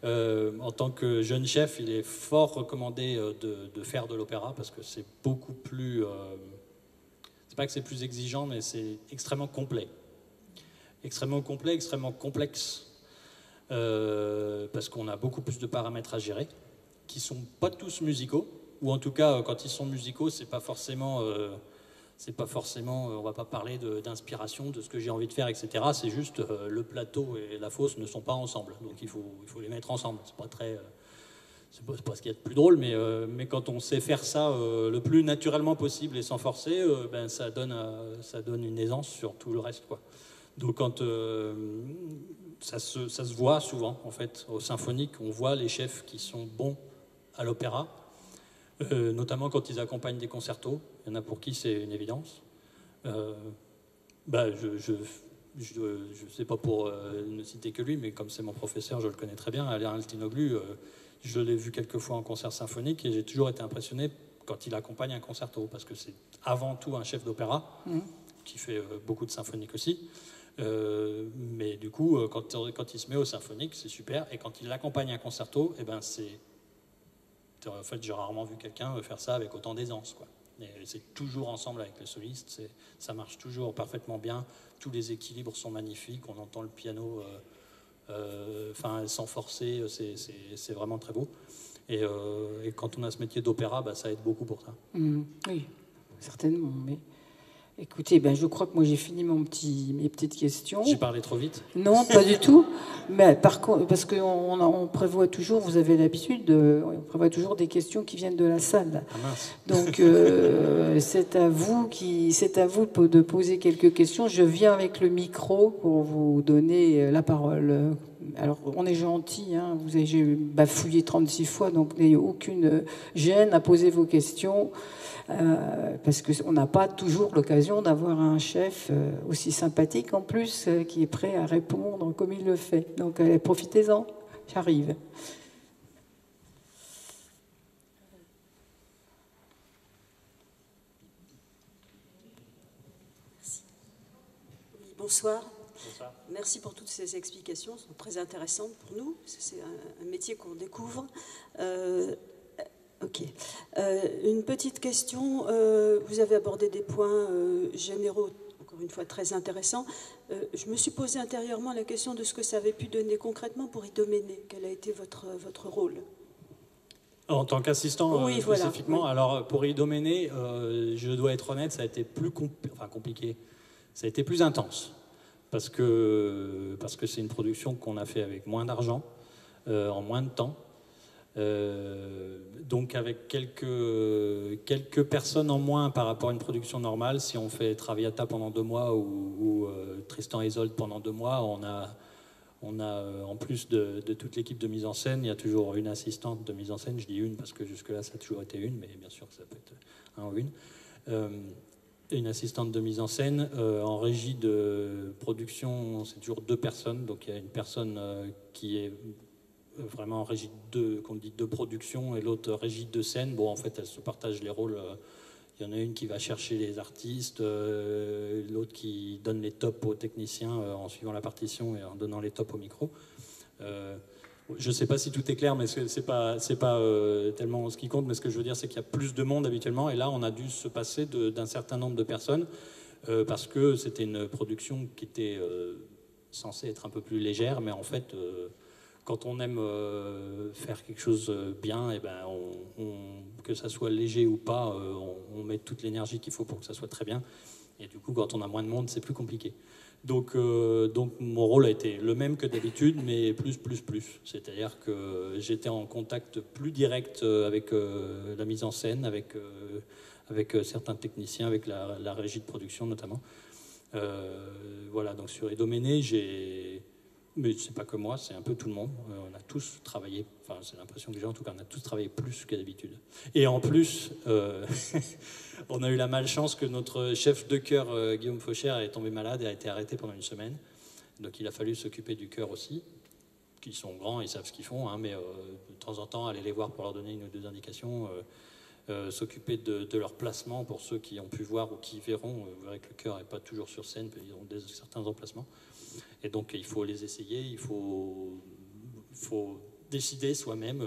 En tant que jeune chef, il est fort recommandé de faire de l'opéra parce que c'est beaucoup plus... c'est pas que c'est plus exigeant, mais c'est extrêmement complet. Extrêmement complet, extrêmement complexe. Parce qu'on a beaucoup plus de paramètres à gérer, qui sont pas tous musicaux, ou en tout cas, quand ils sont musicaux, c'est pas forcément, on va pas parler d'inspiration, de ce que j'ai envie de faire, etc. C'est juste le plateau et la fosse ne sont pas ensemble, donc il faut les mettre ensemble. C'est pas très, c'est pas ce qu'il y a de plus drôle, mais quand on sait faire ça le plus naturellement possible et sans forcer, ben ça donne une aisance sur tout le reste, quoi. Donc quand ça se voit souvent, en fait, au symphonique, on voit les chefs qui sont bons à l'opéra, notamment quand ils accompagnent des concertos. Il y en a pour qui c'est une évidence. Je sais pas pour ne citer que lui, mais comme c'est mon professeur, je le connais très bien, Alain Altinoglu, je l'ai vu quelques fois en concert symphonique et j'ai toujours été impressionné quand il accompagne un concerto, parce que c'est avant tout un chef d'opéra, qui fait beaucoup de symphonique aussi. Mais du coup, quand il se met au symphonique, c'est super. Et quand il accompagne un concerto, eh ben en fait, j'ai rarement vu quelqu'un faire ça avec autant d'aisance, quoi. Et c'est toujours ensemble avec les solistes, ça marche toujours parfaitement bien. Tous les équilibres sont magnifiques. On entend le piano, sans forcer. C'est vraiment très beau. Et quand on a ce métier d'opéra, ça aide beaucoup pour ça. Oui, certainement. Mais écoutez, je crois que moi j'ai fini mes petites questions. J'ai parlé trop vite? Non, pas du tout. Mais par contre, parce qu'on prévoit toujours, vous avez l'habitude, on prévoit toujours des questions qui viennent de la salle. Ah mince. Donc c'est à vous de poser quelques questions. Je viens avec le micro pour vous donner la parole. Alors on est gentil, hein, j'ai bafouillé 36 fois, donc n'ayez aucune gêne à poser vos questions. Parce qu'on n'a pas toujours l'occasion d'avoir un chef aussi sympathique en plus, qui est prêt à répondre comme il le fait. Donc profitez-en, j'arrive. Merci. Oui, bonsoir. Bonsoir. Merci pour toutes ces explications, elles sont très intéressantes pour nous. C'est un métier qu'on découvre. Ok. Une petite question. Vous avez abordé des points généraux, encore une fois très intéressants. Je me suis posé intérieurement la question de ce que ça avait pu donner concrètement pour Idoménée. Quel a été votre rôle? En tant qu'assistant, oui, spécifiquement. Voilà, oui. Alors, pour Idoménée, je dois être honnête, ça a été plus compliqué. Ça a été plus intense. Parce que c'est une production qu'on a fait avec moins d'argent, en moins de temps. Donc avec quelques personnes en moins par rapport à une production normale. Si on fait Traviata pendant 2 mois ou Tristan et Isolde pendant 2 mois, on a en plus de toute l'équipe de mise en scène, il y a toujours une assistante de mise en scène. Je dis une parce que jusque-là ça a toujours été une, mais bien sûr ça peut être un ou une assistante de mise en scène. En régie de production, c'est toujours 2 personnes, donc il y a une personne qui est vraiment en régie qu'on dit de production et l'autre régie de scène. Bon, en fait, elles se partagent les rôles. Il y en a une qui va chercher les artistes, l'autre qui donne les tops aux techniciens en suivant la partition et en donnant les tops au micro. Je ne sais pas si tout est clair, mais c'est pas tellement ce qui compte, mais ce que je veux dire, c'est qu'il y a plus de monde habituellement, et là, on a dû se passer d'un certain nombre de personnes, parce que c'était une production qui était censée être un peu plus légère, mais en fait... quand on aime faire quelque chose bien, et que ça soit léger ou pas, on met toute l'énergie qu'il faut pour que ça soit très bien. Et du coup, quand on a moins de monde, c'est plus compliqué. Donc mon rôle a été le même que d'habitude, mais plus. C'est-à-dire que j'étais en contact plus direct avec la mise en scène, avec certains techniciens, avec la régie de production notamment. Voilà, donc sur Idoménée, Mais c'est pas que moi, c'est un peu tout le monde. On a tous travaillé, enfin c'est l'impression que j'ai en tout cas, on a tous travaillé plus que d'habitude. Et en plus, on a eu la malchance que notre chef de chœur, Guillaume Fauchère, est tombé malade et a été arrêté pendant une semaine. Donc il a fallu s'occuper du chœur aussi. Qui sont grands, ils savent ce qu'ils font, hein, mais de temps en temps, aller les voir pour leur donner une ou deux indications, s'occuper de leur placement pour ceux qui ont pu voir ou qui verront. Vous verrez que le chœur n'est pas toujours sur scène, ils ont certains emplacements. Et donc, il faut les essayer, il faut décider soi-même,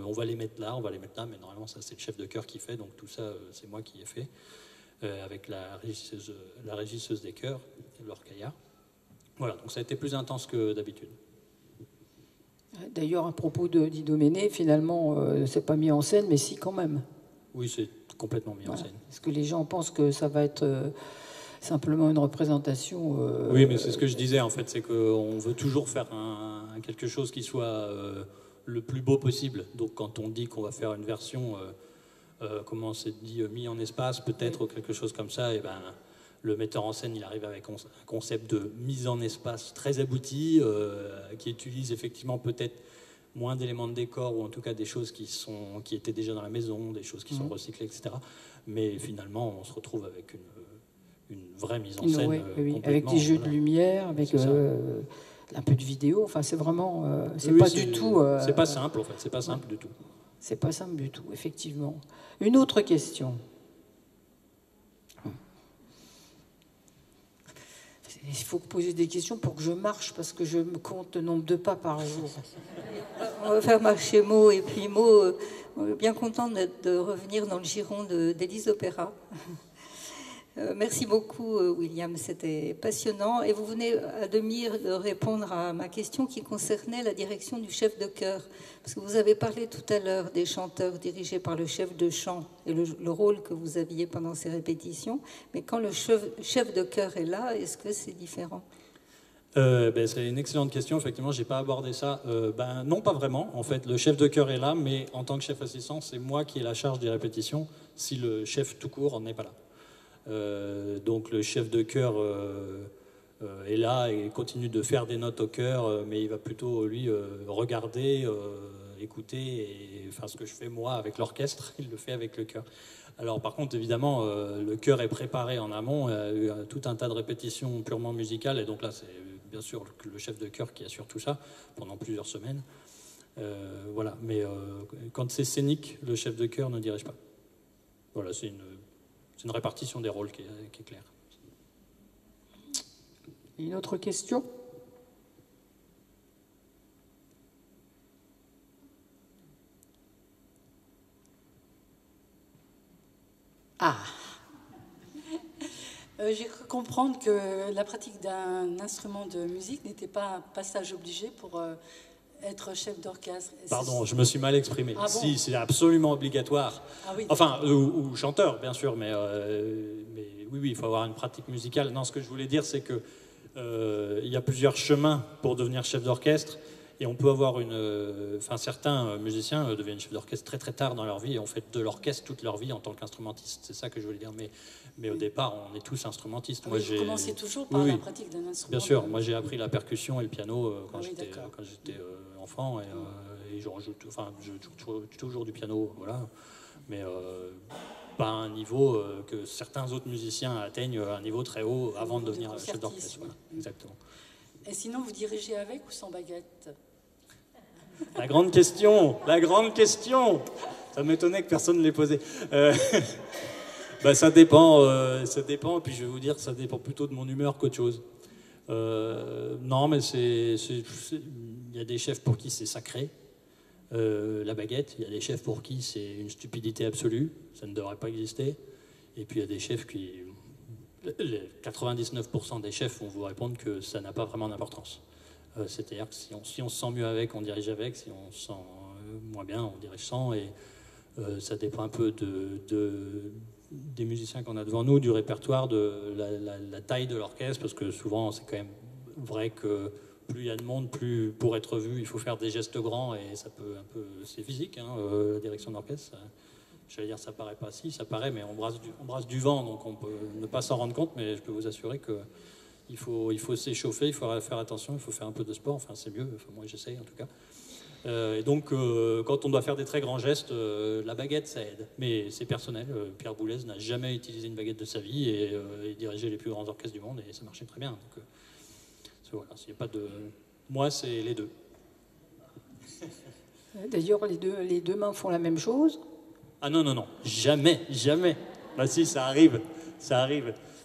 on va les mettre là, mais normalement, ça, c'est le chef de chœur qui fait, donc tout ça, c'est moi qui ai fait, avec la régisseuse des chœurs, Laure Caillard. Voilà, donc ça a été plus intense que d'habitude. D'ailleurs, à propos d'Idoménée, finalement, c'est pas mis en scène, mais si quand même. Oui, c'est complètement mis en scène. Parce que les gens pensent que ça va être simplement une représentation. Oui, mais c'est ce que je disais en fait, c'est qu'on veut toujours faire quelque chose qui soit le plus beau possible. Donc quand on dit qu'on va faire une version, comment c'est dit, mis en espace, peut-être, ou quelque chose comme ça, et ben le metteur en scène, il arrive avec un concept de mise en espace très abouti, qui utilise effectivement peut-être moins d'éléments de décor, ou en tout cas des choses qui étaient déjà dans la maison, des choses qui sont recyclées, etc. Mais finalement, on se retrouve avec une vraie mise en scène. Oui, avec des jeux de lumière, avec un peu de vidéo. Enfin, c'est vraiment... c'est pas du tout... c'est pas simple, en fait. C'est pas simple du tout. C'est pas simple du tout, effectivement. Une autre question. Il faut poser des questions pour que je marche, parce que je me compte le nombre de pas par jour. On va faire marcher Mo, et puis Mo, on est bien content de revenir dans le giron d'Élise Opéra. Merci beaucoup, William, c'était passionnant. Et vous venez à demi de répondre à ma question qui concernait la direction du chef de chœur. Parce que vous avez parlé tout à l'heure des chanteurs dirigés par le chef de chant et le rôle que vous aviez pendant ces répétitions. Mais quand le chef de chœur est là, est-ce que c'est différent ? C'est une excellente question. Effectivement, je n'ai pas abordé ça. Non, pas vraiment. En fait, le chef de chœur est là, mais en tant que chef assistant, c'est moi qui ai la charge des répétitions si le chef tout court n'est pas là. Donc le chef de chœur est là et continue de faire des notes au chœur, mais il va plutôt lui regarder, écouter et faire ce que je fais moi avec l'orchestre, il le fait avec le chœur. Alors par contre évidemment le chœur est préparé en amont, il y a tout un tas de répétitions purement musicales et donc là c'est bien sûr le chef de chœur qui assure tout ça pendant plusieurs semaines. Voilà, mais quand c'est scénique, le chef de chœur ne dirige pas. Voilà, c'est une répartition des rôles qui est claire. Une autre question ? Ah. J'ai cru comprendre que la pratique d'un instrument de musique n'était pas un passage obligé pour être chef d'orchestre. Pardon, je me suis mal exprimé. Ah bon ? Si, c'est absolument obligatoire. Ah oui. Enfin, ou chanteur, bien sûr, mais oui, il faut avoir une pratique musicale. Non, ce que je voulais dire, c'est que il y a plusieurs chemins pour devenir chef d'orchestre. Et on peut avoir certains musiciens deviennent chefs d'orchestre très très tard dans leur vie et ont fait de l'orchestre toute leur vie en tant qu'instrumentiste. C'est ça que je voulais dire. Mais au départ, on est tous instrumentistes. Moi, vous commencez toujours par la pratique d'un instrument. Bien sûr. Moi, j'ai appris la percussion et le piano quand j'étais enfant et je joue toujours du piano, voilà. Mais pas à un niveau que certains autres musiciens atteignent un niveau très haut avant de devenir chef d'orchestre. Voilà. Exactement. Et sinon, vous dirigez avec ou sans baguette ? La grande question. Ça m'étonnait que personne ne l'ait posée. Ça dépend. Puis je vais vous dire, ça dépend plutôt de mon humeur qu'autre chose. Non, mais il y a des chefs pour qui c'est sacré, la baguette. Il y a des chefs pour qui c'est une stupidité absolue. Ça ne devrait pas exister. Et puis il y a des chefs qui... Les 99% des chefs vont vous répondre que ça n'a pas vraiment d'importance. C'est-à-dire que si on se sent mieux avec, on dirige avec. Si on se sent moins bien, on dirige sans. Et ça dépend un peu des musiciens qu'on a devant nous, du répertoire, de la taille de l'orchestre, parce que souvent, c'est quand même vrai que plus il y a de monde, plus pour être vu, il faut faire des gestes grands. Et ça peut un peu... C'est physique, la direction d'orchestre. J'allais dire, ça paraît pas si, ça paraît, mais on brasse du vent, donc on peut ne pas s'en rendre compte, mais je peux vous assurer que Il faut s'échauffer, il faut faire attention, il faut faire un peu de sport, enfin c'est mieux, enfin, moi j'essaye en tout cas. Et donc quand on doit faire des très grands gestes, la baguette ça aide, mais c'est personnel. Pierre Boulez n'a jamais utilisé une baguette de sa vie et il dirigeait les plus grands orchestres du monde et ça marchait très bien. Donc voilà, s'il y a pas de... Moi c'est les deux. D'ailleurs, les deux mains font la même chose. Ah non, jamais, jamais. Bah si, ça arrive.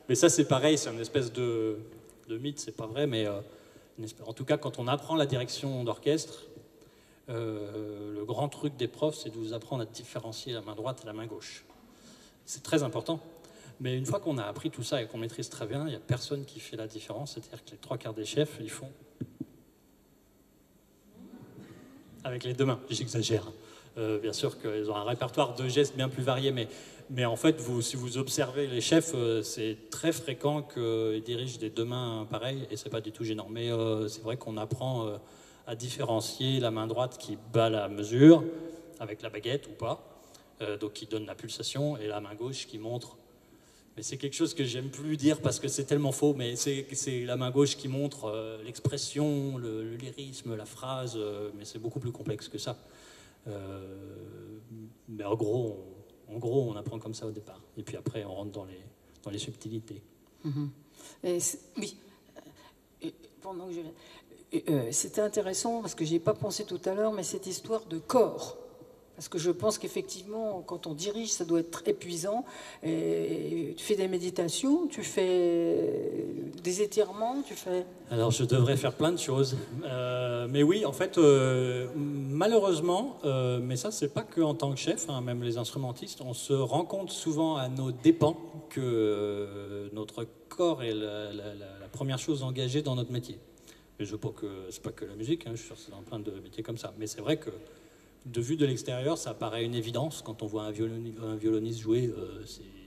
Mais ça, c'est pareil, c'est une espèce de mythe, c'est pas vrai, mais en tout cas, quand on apprend la direction d'orchestre, le grand truc des profs, c'est de vous apprendre à différencier la main droite et la main gauche. C'est très important. Mais une fois qu'on a appris tout ça et qu'on maîtrise très bien, il n'y a personne qui fait la différence. C'est-à-dire que les 3/4 des chefs, ils font avec les deux mains, j'exagère. Bien sûr qu'ils ont un répertoire de gestes bien plus varié, mais en fait, si vous observez les chefs, c'est très fréquent qu'ils dirigent des deux mains pareilles, et c'est pas du tout gênant. Mais c'est vrai qu'on apprend à différencier la main droite qui bat la mesure, avec la baguette ou pas, donc qui donne la pulsation, et la main gauche qui montre. Mais c'est quelque chose que j'aime plus dire parce que c'est tellement faux, mais c'est la main gauche qui montre l'expression, le lyrisme, la phrase, mais c'est beaucoup plus complexe que ça. Mais en gros, on apprend comme ça au départ. Et puis après, on rentre dans les subtilités. Oui. Pendant que c'était intéressant parce que je n'y ai pas pensé tout à l'heure, mais cette histoire de corps. Parce que je pense qu'effectivement, quand on dirige, ça doit être épuisant. Et tu fais des méditations, tu fais des étirements, tu fais... Alors, je devrais faire plein de choses. Mais oui, en fait, malheureusement, mais ça, c'est pas que en tant que chef, hein, même les instrumentistes, on se rend compte souvent à nos dépens que notre corps est la première chose engagée dans notre métier. Mais je veux pas que c'est pas que la musique, hein, je suis sûr que c'est dans plein de métiers comme ça. Mais c'est vrai que de vue de l'extérieur, ça paraît une évidence. Quand on voit un violoniste jouer,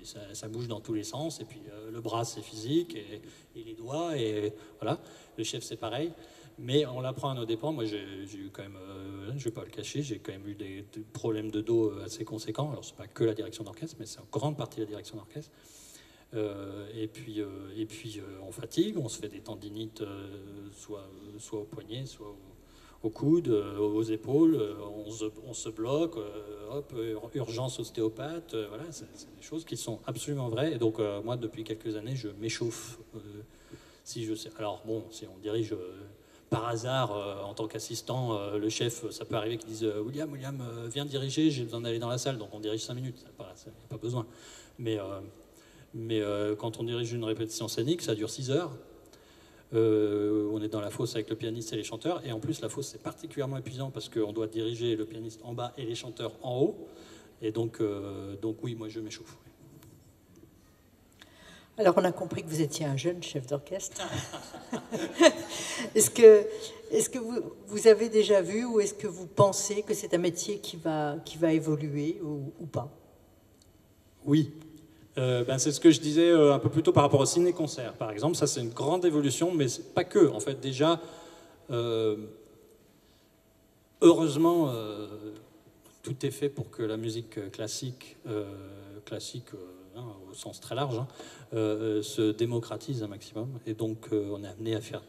ça bouge dans tous les sens. Et puis le bras, c'est physique, et les doigts, et voilà. Le chef, c'est pareil. Mais on l'apprend à nos dépens. Moi, j'ai eu quand même, je ne vais pas le cacher, j'ai quand même eu des problèmes de dos assez conséquents. Alors, c'est pas que la direction d'orchestre, mais c'est en grande partie la direction d'orchestre. Et puis on fatigue, on se fait des tendinites, soit au poignet, soit au coude, aux épaules, on se bloque, urgence ostéopathe, voilà, c'est des choses qui sont absolument vraies. Et donc moi, depuis quelques années, je m'échauffe. Si je sais. Alors bon, si on dirige par hasard en tant qu'assistant, le chef, ça peut arriver qu'il dise William, viens diriger, j'ai besoin d'aller dans la salle, donc on dirige 5 minutes, il n'y a pas besoin. Mais quand on dirige une répétition scénique, ça dure 6 heures. On est dans la fosse avec le pianiste et les chanteurs, et en plus la fosse c'est particulièrement épuisant parce qu'on doit diriger le pianiste en bas et les chanteurs en haut, et donc oui, moi je m'échauffe. Alors on a compris que vous étiez un jeune chef d'orchestre. Est-ce que vous avez déjà vu, ou est-ce que vous pensez que c'est un métier qui va évoluer ou pas? Oui. C'est ce que je disais un peu plus tôt par rapport au ciné-concert, par exemple. Ça, c'est une grande évolution, mais pas que. En fait, déjà, heureusement, tout est fait pour que la musique classique, au sens très large, se démocratise un maximum. Et donc, on est amené à faire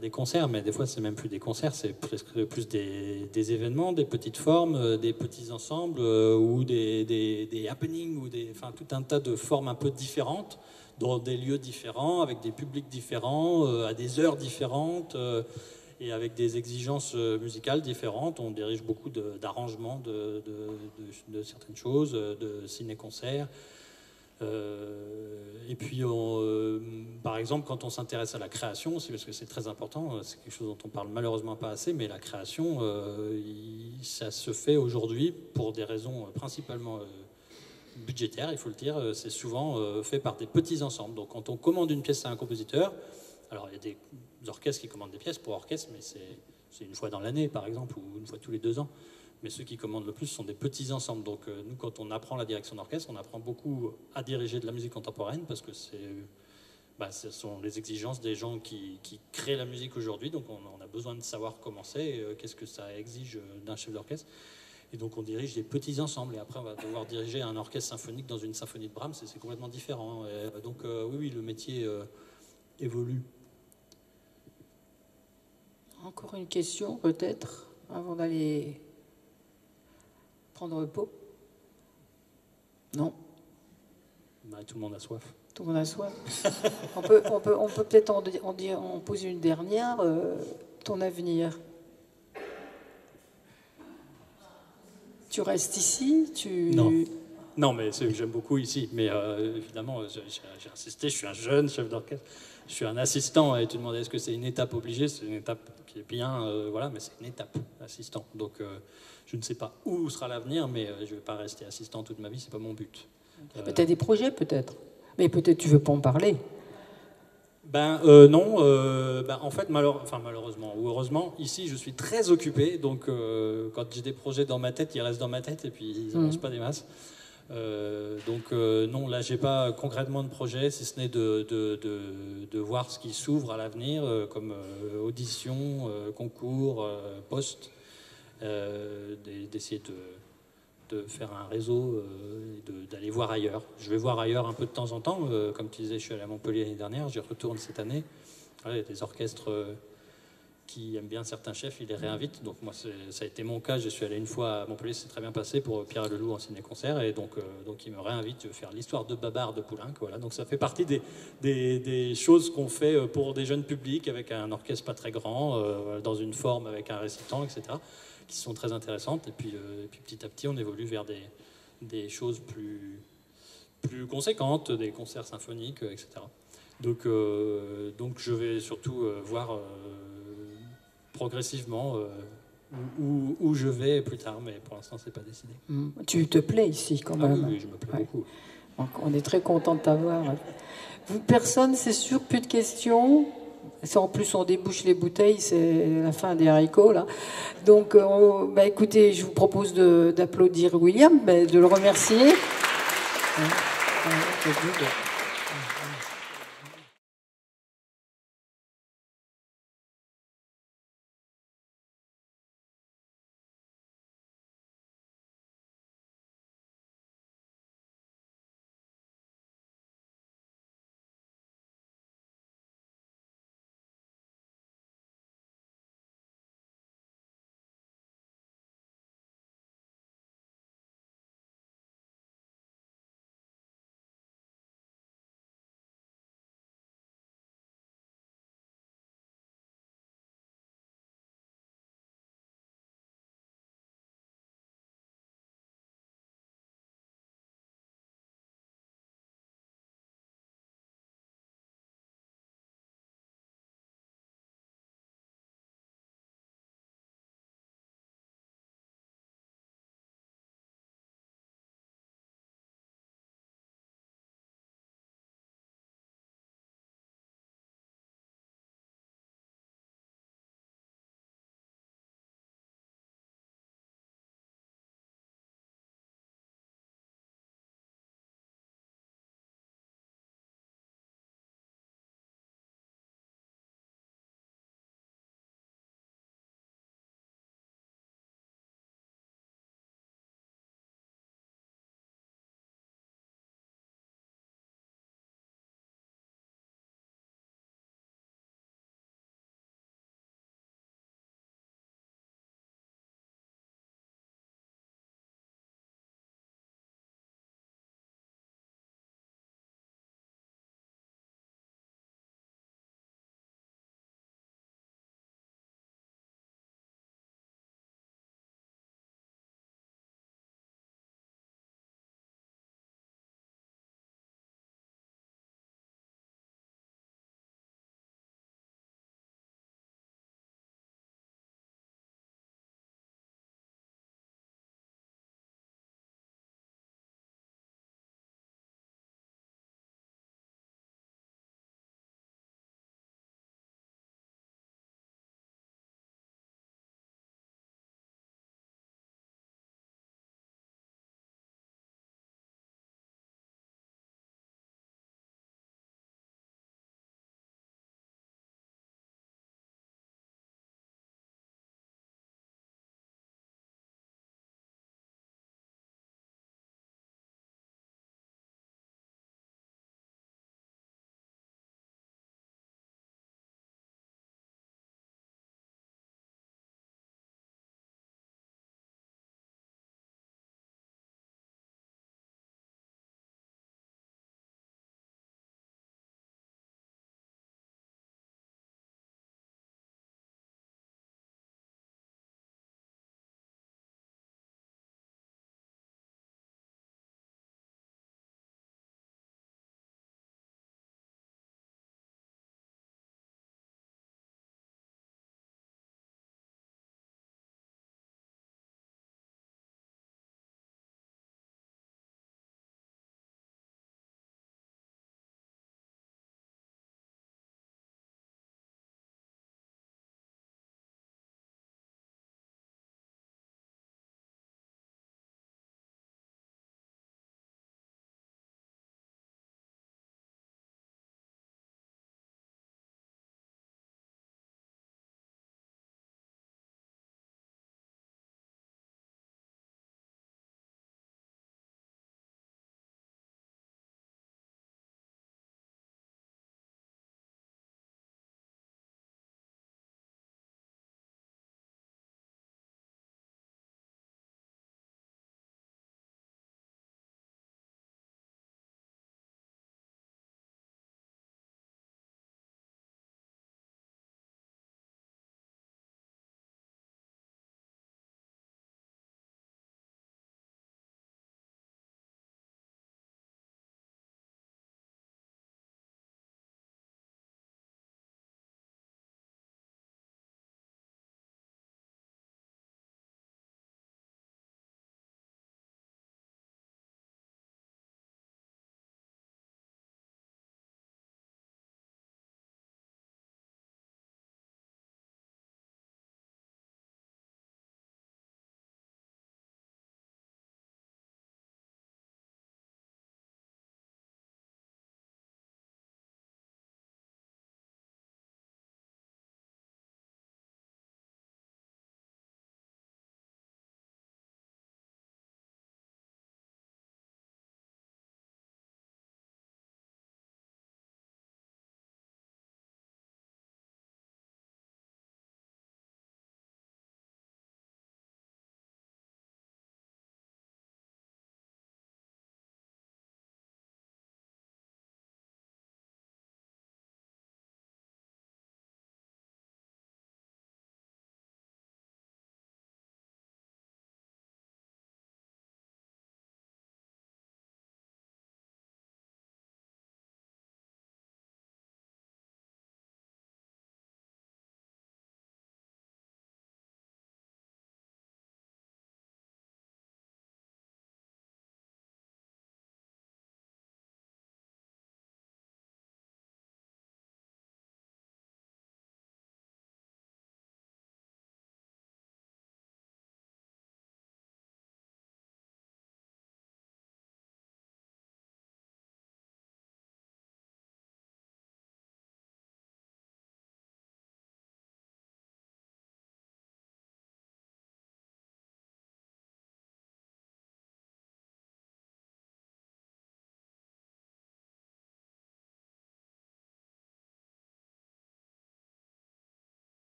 des concerts, mais des fois, c'est même plus des concerts, c'est plus des événements, des petites formes, des petits ensembles, ou des happenings, ou tout un tas de formes un peu différentes, dans des lieux différents, avec des publics différents, à des heures différentes, et avec des exigences musicales différentes. On dirige beaucoup d'arrangements de certaines choses, de ciné-concerts. Et puis, par exemple, quand on s'intéresse à la création aussi, parce que c'est très important, c'est quelque chose dont on parle malheureusement pas assez, mais la création, ça se fait aujourd'hui pour des raisons principalement budgétaires, il faut le dire. C'est souvent fait par des petits ensembles. Donc, quand on commande une pièce à un compositeur, alors il y a des orchestres qui commandent des pièces pour orchestre, mais c'est une fois dans l'année, par exemple, ou une fois tous les 2 ans. Mais ceux qui commandent le plus sont des petits ensembles. Donc nous, quand on apprend la direction d'orchestre, on apprend beaucoup à diriger de la musique contemporaine, parce que ce sont les exigences des gens qui créent la musique aujourd'hui. Donc on a besoin de savoir comment c'est, qu'est-ce que ça exige d'un chef d'orchestre. Et donc on dirige des petits ensembles, et après on va devoir diriger un orchestre symphonique dans une symphonie de Brahms, c'est complètement différent. Et donc oui, le métier évolue. Encore une question, peut-être, avant d'aller prendre repos? Non? Bah, tout le monde a soif. Tout le monde a soif. on peut peut-être en poser une dernière. Ton avenir? Tu restes ici? Non, mais j'aime beaucoup ici. Mais évidemment, j'ai insisté, je suis un jeune chef d'orchestre. Je suis un assistant, et tu demandais est-ce que c'est une étape obligée? C'est une étape qui est bien, voilà, mais c'est une étape, assistant. Donc je ne sais pas où sera l'avenir, mais je ne vais pas rester assistant toute ma vie, c'est pas mon but. Tu as des projets peut-être, mais peut-être tu veux pas en parler. Non, en fait, malheureusement ou heureusement, ici je suis très occupé, donc quand j'ai des projets dans ma tête, ils restent dans ma tête et puis ils n'avancent pas des masses. Non, là j'ai pas concrètement de projet, si ce n'est de voir ce qui s'ouvre à l'avenir, comme audition, concours, poste, d'essayer de faire un réseau, d'aller voir ailleurs. Je vais voir ailleurs un peu de temps en temps, comme tu disais, je suis allé à Montpellier l'année dernière, j'y retourne cette année. Voilà, il y a des orchestres qui aiment bien certains chefs, ils les réinvitent. Donc moi, ça a été mon cas. Je suis allé une fois à Montpellier, c'est très bien passé pour Pierre Leloup en ciné-concert, et donc il me réinvite. Je vais faire l'histoire de Babar de Poulenc. Voilà. Donc ça fait partie des choses qu'on fait pour des jeunes publics, avec un orchestre pas très grand, dans une forme avec un récitant, etc., qui sont très intéressantes. Et puis petit à petit, on évolue vers des choses plus conséquentes, des concerts symphoniques, etc. Donc je vais surtout voir progressivement où je vais plus tard, mais pour l'instant c'est pas décidé. Tu te plais ici quand même? Oui, je me plais beaucoup. Donc, on est très content de t'avoir. Personne, c'est sûr, plus de questions. En plus, on débouche les bouteilles, c'est la fin des haricots là. Donc, écoutez, je vous propose d'applaudir William, de le remercier.